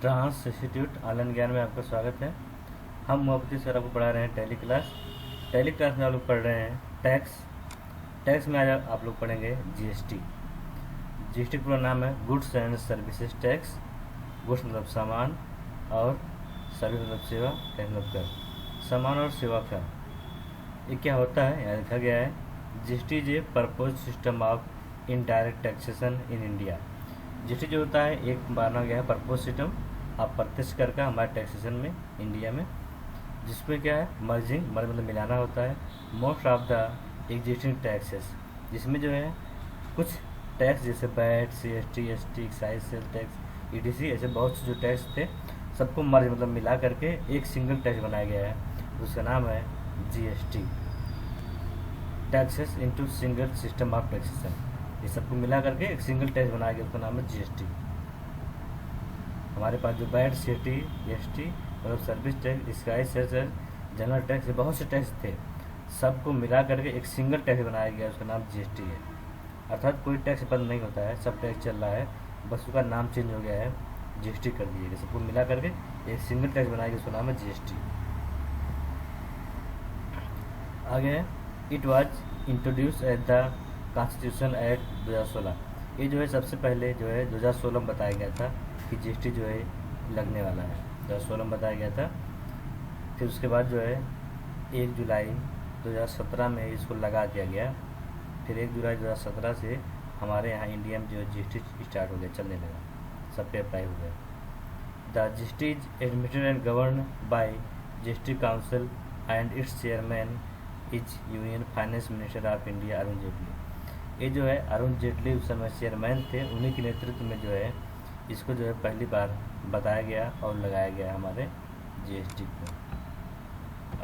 Trans institute online ज्ञान में आपका स्वागत है। हम मोहब्बती सर आपको पढ़ा रहे हैं टैली क्लास। टैली क्लास में आप लोग पढ़ रहे हैं टैक्स। टैक्स में आज आप लोग पढ़ेंगे जीएसटी। जीएसटी का पूरा नाम है goods and services tax. Goods मतलब सामान और सर्विस मतलब सेवा, टैक्स मतलब कर। सामान और सेवा का ये क्या होता है, यहाँ लिखा गया है GST is a propose system of indirect taxation in India. GST जो होता है एक माना गया है प्रपोज सिस्टम आप प्रत्यक्ष कर का हमारे टैक्सेशन में इंडिया में, जिसमें क्या है मर्जिंग मतलब मिलाना होता है most of the existing taxes, जिसमें जो है कुछ टैक्स जैसे VAT, CST, ST, excise, sale tax, EDC ऐसे बहुत से जो टैक्स थे सबको मर्ज मतलब मिला करके एक सिंगल टैक्स बनाया गया है, उसका नाम है GST. Taxes into single system of taxation, ये सबको मिला करके एक सिंगल टैक्स बनाया गया, उसका नाम है जीएसटी। हमारे पास जो वैट, सीएसटी, एसटी मतलब service tax, excise, sale, general tax, बहुत से टैक्स थे, सबको मिला करके एक सिंगल टैक्स बनाया गया, उसका नाम जीएसटी है। अर्थात कोई टैक्स बंद नहीं होता है, सब टैक्स चल रहा है, बस उसका नाम चेंज हो गया है, जीएसटी कर दिया गया। सबको मिला करके एक सिंगल टैक्स बनाया गया, उसका नाम है जीएसटी। आगे it was introduce at the constitution act 2016। ये जो है सबसे पहले जो है 2016 में बताया गया था कि जीएसटी जो है लगने वाला है, 2016 में बताया गया था। फिर उसके बाद जो है 1 जुलाई 2017 में इसको लगा दिया गया। फिर 1 जुलाई 2017 से हमारे यहाँ इंडिया में जो है जीएसटी स्टार्ट हो गया, चलने लगा, सब पे अप्लाई हो गया। The GST is admitted and govern by GST council and it's chairman is union finance minister of India Arun Jaitley. ये जो है अरुण जेटली उस समय चेयरमैन थे, उन्हीं के नेतृत्व में जो है इसको जो है पहली बार बताया गया और लगाया गया हमारे जीएसटी को।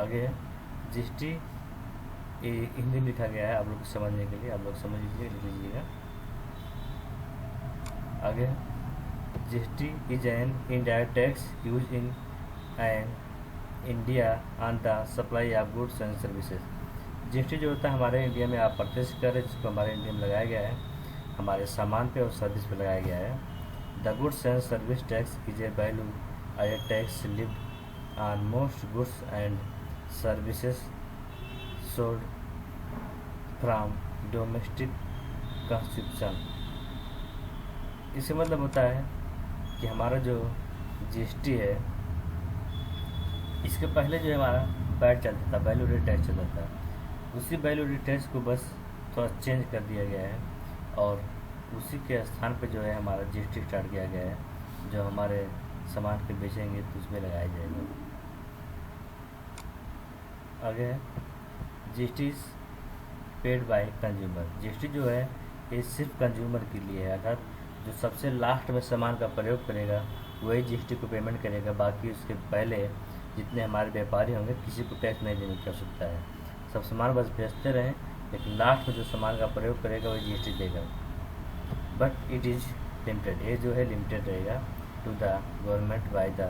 आगे जीएसटी ये हिंदी में लिखा गया है आप लोग को समझने के लिए, आप लोग समझ लीजिए, लिख लीजिएगा। आगे GST is an indirect tax use in an India on the supply of goods and services. GST जो होता है हमारे इंडिया में आप प्रत्यक्ष करें, जिसको हमारे इंडिया में लगाया गया है हमारे सामान पे और सर्विस पे लगाया गया है। The goods and service tax is a value added tax levied on most goods and services sold from domestic consumption. इससे मतलब होता है कि हमारा जो जीएसटी है इसके पहले जो है हमारा वैट चलता था, वैल्यू एडेड टैक्स चलता था, उसी वैल्यू एडेड टैक्स को बस थोड़ा चेंज कर दिया गया है और उसी के स्थान पे जो है हमारा जीएसटी स्टार्ट किया गया है, जो हमारे सामान के बेचेंगे तो उसमें लगाया जाएगा। आगे GST paid by consumer. GST जो है ये सिर्फ कंज्यूमर के लिए है, अर्थात जो सबसे लास्ट में सामान का प्रयोग करेगा वही जीएसटी को पेमेंट करेगा, बाकी उसके पहले जितने हमारे व्यापारी होंगे किसी को टैक्स नहीं देने की आवश्यकता है, सब सामान बस बेचते रहें, लेकिन लास्ट में जो सामान का प्रयोग करेगा वही जीएसटी देगा। बट इट इज़ लिमिटेड, ये जो है लिमिटेड रहेगा to the government by the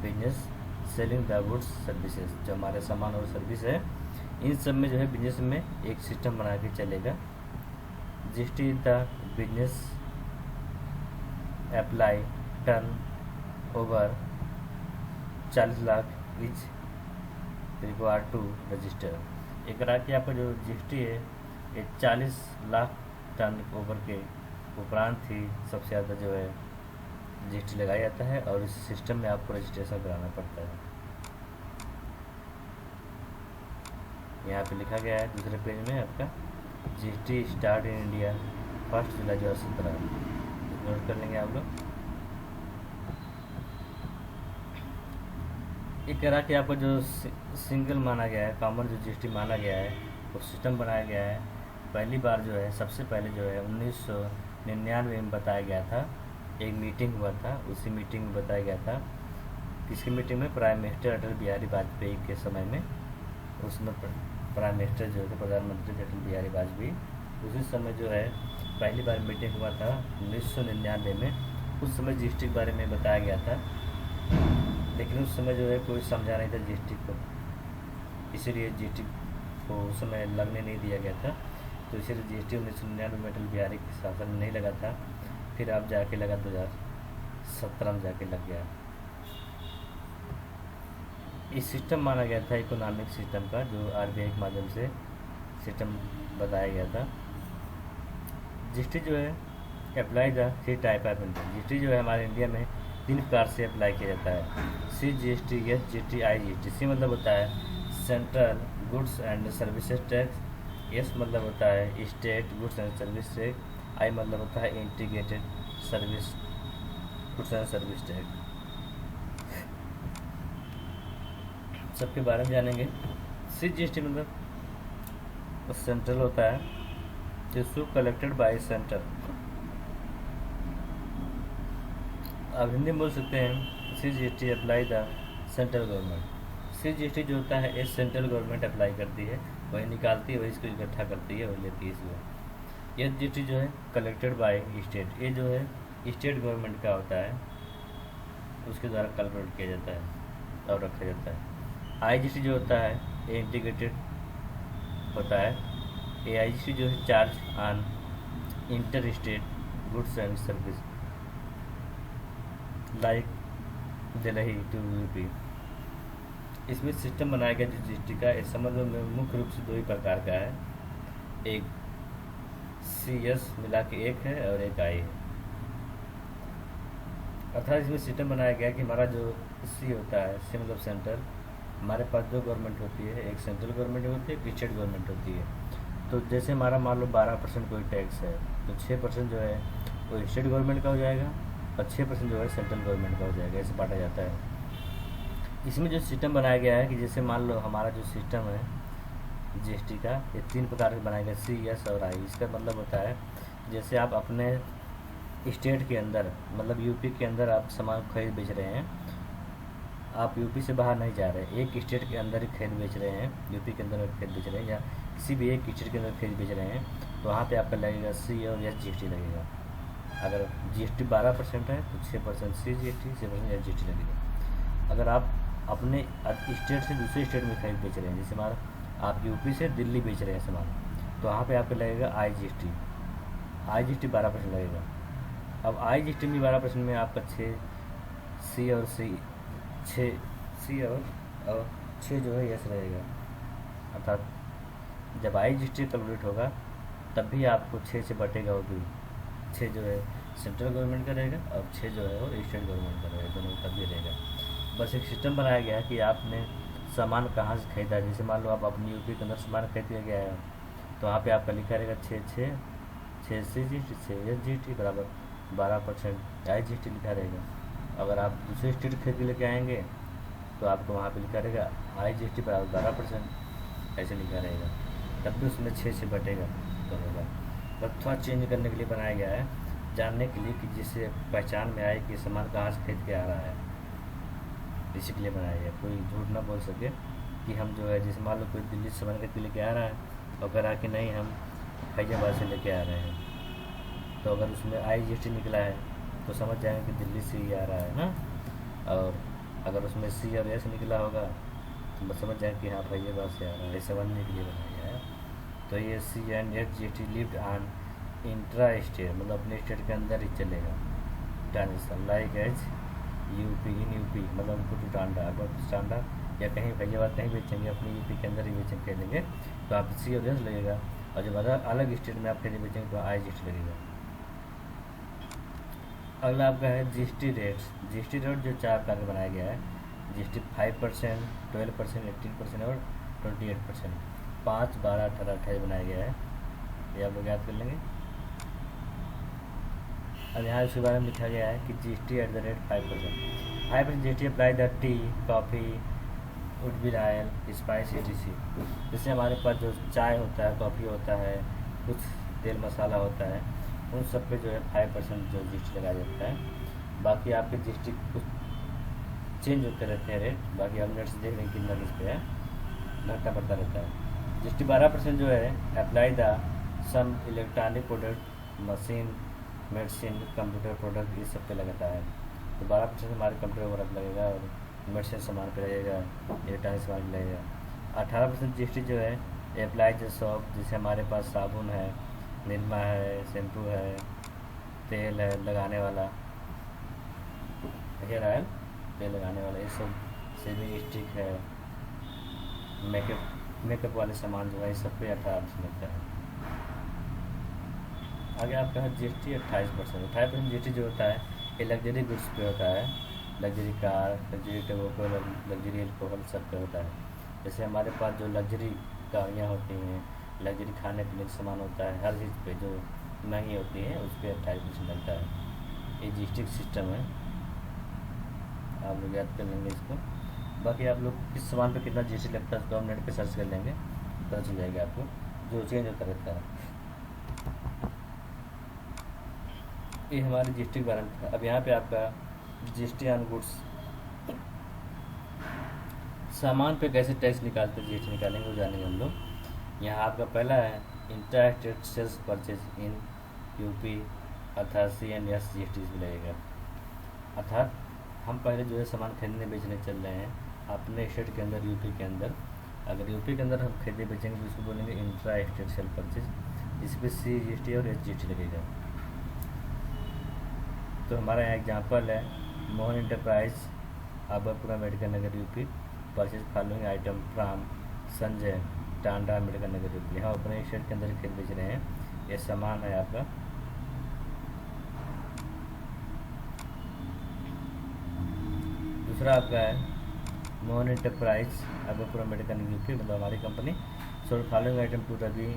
business selling the goods services. जो हमारे सामान और सर्विस है इन सब में जो है बिजनेस में एक सिस्टम बना के चलेगा। GST the business apply turn over 40 lakh is required to register. एक तरह की आपका जो जीएसटी है ये 40 लाख टन ओवर के उपरांत ही सबसे ज़्यादा जो है जीएसटी लगाया जाता है और इस सिस्टम में आपको रजिस्ट्रेशन कराना पड़ता है। यहाँ पे लिखा गया है दूसरे पेज में आपका GST start in India 1 July 2017, note कर लेंगे आप लोग। एक तरह के आपको जो सिंगल माना गया है, कॉमन जो जीएसटी माना गया है वो सिस्टम बनाया गया है पहली बार जो है, सबसे पहले जो है 1999 में बताया गया था। एक मीटिंग हुआ था, उसी मीटिंग में बताया गया था, किसकी मीटिंग में, प्राइम मिनिस्टर अटल बिहारी वाजपेयी के समय में। उसमें प्राइम मिनिस्टर जो थे प्रधानमंत्री अटल बिहारी वाजपेयी, उसी समय जो है पहली बार मीटिंग हुआ था 1999 में। उस समय जीएसटी के बारे में बताया गया था, लेकिन उस समय जो है कोई समझा नहीं था जीएसटी को, इसीलिए जीएसटी को उस समय लगने नहीं दिया गया था। तो इसीलिए जीएसटी 1999 में अटल बिहारी के शासन में नहीं लगा था, फिर अब जाके लगा 2017 में जाके लग गया। इस सिस्टम माना गया था इकोनॉमिक सिस्टम का, जो आरबीआई के माध्यम से सिस्टम बताया गया था। जीएसटी जो है apply the 3 type of income. GST जो है हमारे इंडिया में 3 प्रकार से अप्लाई किया जाता है। C GST, S GST, I GST. C मतलब होता है central goods and services tax. S मतलब होता है state goods and service tax. I मतलब होता है integrated service goods and service tax. सबके बारे में जानेंगे। सी जीएसटी मतलब सेंट्रल होता है, जिसको कलेक्टेड बाय सेंटर। आप हिंदी में बोल सकते हैं C GST apply the central government. C GST जो होता है ये सेंट्रल गवर्नमेंट अप्लाई करती है, वही निकालती है, वही इसको इकट्ठा करती है, वही लेती है इसको। एस जीएसटी जो है कलेक्टेड बाय स्टेट, ये जो है स्टेट गवर्नमेंट का होता है, उसके द्वारा कैलकुलेट किया जाता है और रखा जाता है। आई जीएसटी जो होता है ये इंटीग्रेटेड होता है। ए आई जीएसटी जो है charge on inter state goods and service like Delhi to UP. इसमें सिस्टम बनाया गया जो जीएसटी का, इस संबंध में मुख्य रूप से 2 ही प्रकार का है। एक सी एस मिला के एक है और एक आई है। अर्थात इसमें सिस्टम बनाया गया कि हमारा जो सी होता है, सी मतलब सेंट्रल, हमारे पास 2 गवर्नमेंट होती है, एक सेंट्रल गवर्नमेंट होती है, एक स्टेट गवर्नमेंट होती है। तो जैसे हमारा मान लो 12% कोई टैक्स है, तो 6% जो है वो स्टेट गवर्नमेंट का हो जाएगा और 6% जो है सेंट्रल गवर्नमेंट का हो जाएगा, ऐसे बांटा जाता है। इसमें जो सिस्टम बनाया गया है कि जैसे मान लो हमारा जो सिस्टम है जीएसटी का, ये 3 प्रकार से बनाया गया, सी एस और आई। इसका मतलब होता है जैसे आप अपने स्टेट के अंदर मतलब यूपी के अंदर आप सामान खरीद बेच रहे हैं, आप यूपी से बाहर नहीं जा रहे, एक स्टेट के अंदर ही खरीद बेच रहे हैं, यूपी के अंदर खरीद बेच रहे हैं या किसी भी एक स्टेट के अंदर खरीद बेच रहे हैं, तो वहाँ पे आपका लगेगा सी और एस जीएसटी लगेगा। अगर जीएसटी 12% है तो 6% सी जीएसटी, 6% एस जीएसटी लगेगा। अगर आप अपने स्टेट से दूसरे स्टेट में खरीद बेच रहे हैं, जैसे हमारा आप यूपी से दिल्ली बेच रहे हैं सामान, तो वहाँ पे आपको लगेगा आई जीएसटी। आई जीएसटी 12% लगेगा। अब आई जीएसटी में 12% में आपका 6 सी और 6 जो है यस रहेगा। अर्थात जब आई जीएसटी कैलकुलेट होगा तब भी आपको 6 से बटेगा, वो भी 6 जो है सेंट्रल गवर्नमेंट का रहेगा और 6 जो है वो स्टेट गवर्नमेंट का रहेगा, दोनों तब भी रहेगा। बस एक सिस्टम बनाया गया है कि आपने सामान कहाँ से खरीदा। जैसे मान लो आप अपनी यूपी के अंदर सामान खरीद के गया है, तो वहाँ पे आपका लिखा रहेगा 6 सी जीएसटी, 6 एस जीएसटी बराबर 12% आई जीएसटी लिखा रहेगा। अगर आप दूसरे स्टेट खरीद के लेके आएंगे तो आपको वहाँ पे लिखा रहेगा आई जीएसटी बराबर 12%, ऐसे लिखा रहेगा, तब भी उसमें 6 से बटेगा तो होगा। बस थोड़ा चेंज करने के लिए बनाया गया है, जानने के लिए कि जिससे पहचान में आए कि सामान कहाँ से खरीद के आ रहा है, इसी के लिए बनाया गया। कोई झूठ ना बोल सके कि हम जो है, जैसे मान लो कोई दिल्ली से सामान खरीद के लेके आ रहा है और कहा कि नहीं हम फैजाबाद से लेके आ रहे हैं, तो अगर उसमें आई जीएसटी निकला है तो समझ जाएंगे कि दिल्ली से ही आ रहा है ना, और अगर उसमें सी और एस निकला होगा तो बस समझ जाएंगे कि हाँ फैजाबाद से आ रहा है, समझने के लिए बनाया गया है। तो ये C and S GST levied on intra state, मतलब अपने स्टेट के अंदर ही चलेगा transaction, like as UP in UP, मतलब उनको टू टांडा, अगर टांडा या कहीं फैजाबाद कहीं बेचेंगे, अपने यूपी के अंदर ही बेचेंगे खरीदेंगे तो आप सी और एस लगेगा, और जब अलग स्टेट में आप खरीद बेचेंगे तो आई जीएसटी लगेगा। अगला आपका है जीएसटी रेट। जीएसटी रेट जो 4 प्रकार का बनाया गया है, जीएसटी 5%, 12%, 18% और 28%, 5, 12, 18, 28 बनाया गया है, ये आप लोग याद कर लेंगे। अब यहाँ उसके बारे में लिखा गया है कि GST at the rate 5%। GST apply the T, coffee, would be oil, spice etc। जैसे हमारे पास जो चाय होता है, कॉफ़ी होता है, कुछ तेल मसाला होता है, उन सब पे जो है 5% जो जीएसटी लगाया जाता है। बाकी आपके जीएसटी कुछ चेंज होते रहते हैं रेट, बाकी हम नेट से देख रहे हैं कितना इस पे है, घटता बढ़ता रहता है। जीएसटी 12% जो है apply the some electronic product, machine, medicine, computer product, ये सब पे लगता है। तो 12% हमारे कंप्यूटर वगैरह लगेगा और मेडिसिन सामान पे लगेगा, इलेक्ट्रॉनिक सामान पे लगेगा। 18% जीएसटी जो है अप्लाई द सॉप, जैसे हमारे पास साबुन है, निरमा है, शैम्पू है, तेल है लगाने वाला, हेयर ऑयल तेल लगाने वाला, ये सब शेविंग स्टिक है, मेकअप वाले सामान जो है इस सब पे 18% लगता है। आगे आपका है GST 28%। 28% GST जो होता है ये लग्जरी गुड्स पे होता है, luxury car, luxury tobacco, luxury alcohol सब पे होता है। जैसे हमारे पास जो लग्जरी गाड़ियाँ होती हैं, लग्जरी खाने पीने का सामान होता है, हर चीज़ पे जो महंगी होती है उस पर 28% लगता है। ये GST सिस्टम है, आप लोग याद कर लेंगे इसको। बाकी आप लोग किस सामान पे कितना GST लगता है उसको हम नेट पे सर्च कर लेंगे, पता चल जाएगा आपको, जो चेंज होता रहता है। ये हमारे GST के बारे में था। अब यहाँ पे आपका GST ऑन गुड्स, सामान पे कैसे टैक्स निकालते GST निकालेंगे वो जानेंगे हम लोग। यहाँ आपका पहला है intra state sales purchase in UP, अर्थात CNS GST भी लगेगा। अर्थात हम पहले जो है सामान खरीदने बेचने चल रहे हैं अपने स्टेट के अंदर, यूपी के अंदर। अगर यूपी के अंदर हम खरीदने बेचेंगे तो उसको बोलेंगे इंट्रा स्टेट सेल परचेज, इस पर CGST और SGST लगेगा। तो हमारा यहाँ एग्जाम्पल है Mohan enterprise, Abarpura medical Nagar UP, purchase following item from Sanjay Tanda medical Nagar UP. हम अपने स्टेट के अंदर खरीद बेच रहे हैं, ये सामान है आपका। दूसरा आपका है Mohan enterprise, Abarpura medical Nagar UP, मतलब हमारी company. So following item to Ravi,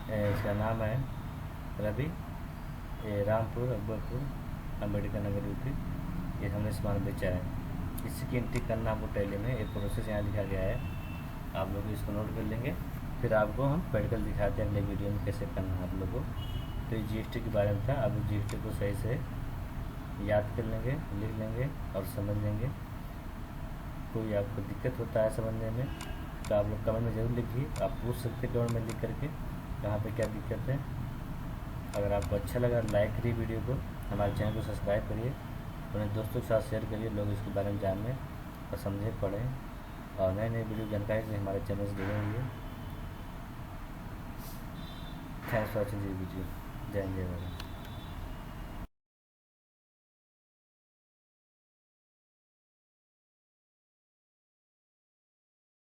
इसका नाम है रवि, ये रामपुर, अकबरपुर, अम्बेडकर नगर यूपी, ये हमने सामान बेचा है। इसकी एंट्री करना आपको टैली में, एक प्रोसेस यहाँ लिखा गया है, आप लोग इसको नोट कर लेंगे। फिर आपको हम प्रैक्टिकल दिखाते हैं अगले वीडियो में कैसे करना है आप लोगों को। तो ये GST के बारे में था। आप GST को सही से याद कर लेंगे, लिख लेंगे और समझ लेंगे। कोई आपको दिक्कत होता है समझने में तो आप लोग कमेंट में ज़रूर लिखिए, आप पूछ सकते हैं कमेंट में लिख करके कहाँ पे क्या दिक्कत है। अगर आपको अच्छा लगा लाइक करिए वीडियो को, हमारे चैनल को सब्सक्राइब करिए, अपने दोस्तों के साथ शेयर करिए, लोग इसके बारे में जानें और समझें, पढ़ें और नए नए वीडियो जानकारी के लिए हमारे चैनल से जुड़े रहिए। Thanks for watching this video. जय हिंद, जय भारत।